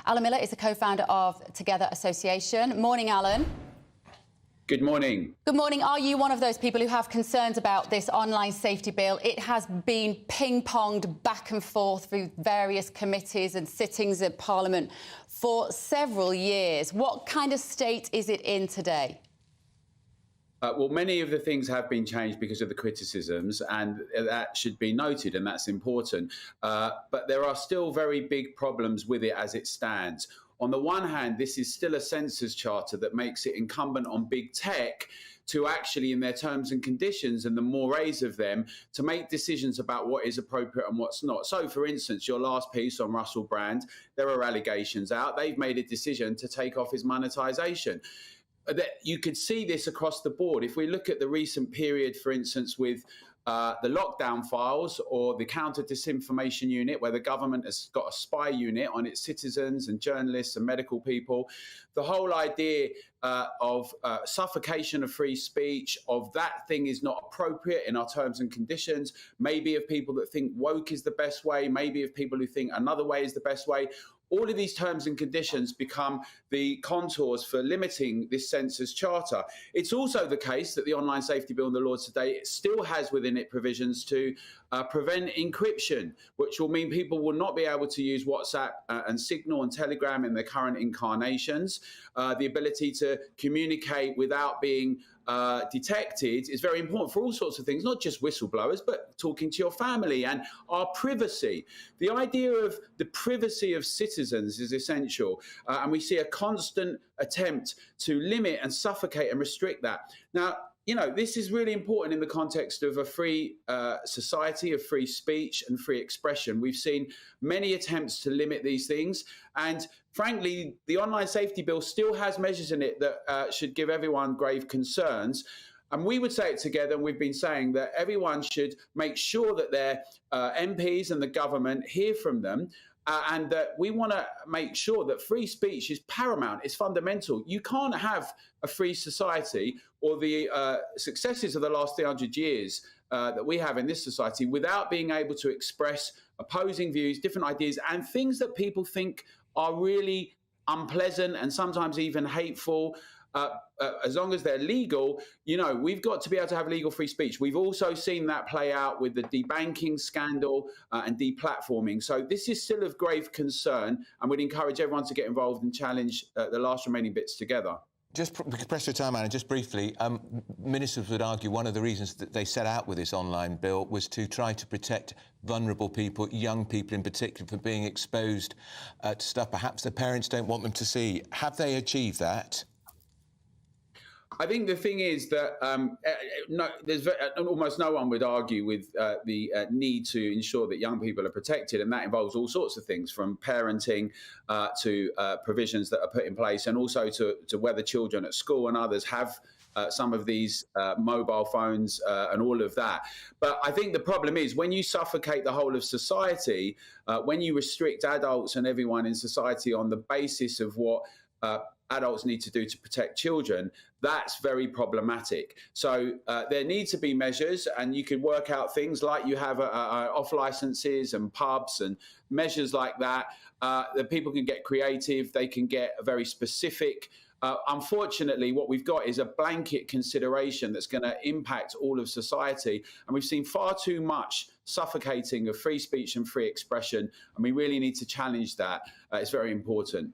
Alan Miller is the co-founder of Together Association. Morning, Alan. Good morning. Good morning. Are you one of those people who have concerns about this online safety bill? It has been ping-ponged back and forth through various committees and sittings at Parliament for several years. What kind of state is it in today? Well, many of the things have been changed because of the criticisms, and that should be noted, and that's important. But there are still very big problems with it as it stands. On the one hand, this is still a census charter that makes it incumbent on big tech to actually, in their terms and conditions and the mores of them, to make decisions about what is appropriate and what's not. So, for instance, your last piece on Russell Brand, there are allegations out. They've made a decision to take off his monetisation. You could see this across the board. If we look at the recent period, for instance, with the lockdown files or the counter-disinformation unit, where the government has got a spy unit on its citizens and journalists and medical people, the whole idea of suffocation of free speech, of that thing is not appropriate in our terms and conditions, maybe of people that think woke is the best way, maybe of people who think another way is the best way. All of these terms and conditions become the contours for limiting this census charter. It's also the case that the online safety bill in the law today still has within it provisions to prevent encryption, which will mean people will not be able to use WhatsApp and Signal and Telegram in their current incarnations. The ability to communicate without being detected is very important for all sorts of things, not just whistleblowers, but talking to your family and our privacy. The idea of the privacy of citizens is essential, and we see a constant attempt to limit and suffocate and restrict that. Now, you know, this is really important in the context of a free society, of free speech and free expression. We've seen many attempts to limit these things. And frankly, the online safety bill still has measures in it that should give everyone grave concerns. And we would say it together, and we've been saying that everyone should make sure that their MPs and the government hear from them. And that we want to make sure that free speech is paramount, it's fundamental. You can't have a free society or the successes of the last 300 years that we have in this society without being able to express opposing views, different ideas, and things that people think are really unpleasant and sometimes even hateful. As long as they're legal, you know, we've got to be able to have legal free speech. We've also seen that play out with the debanking scandal and deplatforming. So this is still of grave concern, and we'd encourage everyone to get involved and challenge the last remaining bits together. Just press your time, Anna, just briefly. Ministers would argue one of the reasons that they set out with this online bill was to try to protect vulnerable people, young people in particular, from being exposed to stuff perhaps their parents don't want them to see. Have they achieved that? I think the thing is that almost no one would argue with the need to ensure that young people are protected, and that involves all sorts of things, from parenting to provisions that are put in place, and also to whether children at school and others have some of these mobile phones and all of that. But I think the problem is when you suffocate the whole of society, when you restrict adults and everyone in society on the basis of what adults need to do to protect children, that's very problematic. So there need to be measures, and you can work out things like you have off licenses and pubs and measures like that, that people can get creative, they can get very specific. Unfortunately, what we've got is a blanket consideration that's going to impact all of society. And we've seen far too much suffocating of free speech and free expression. And we really need to challenge that. It's very important.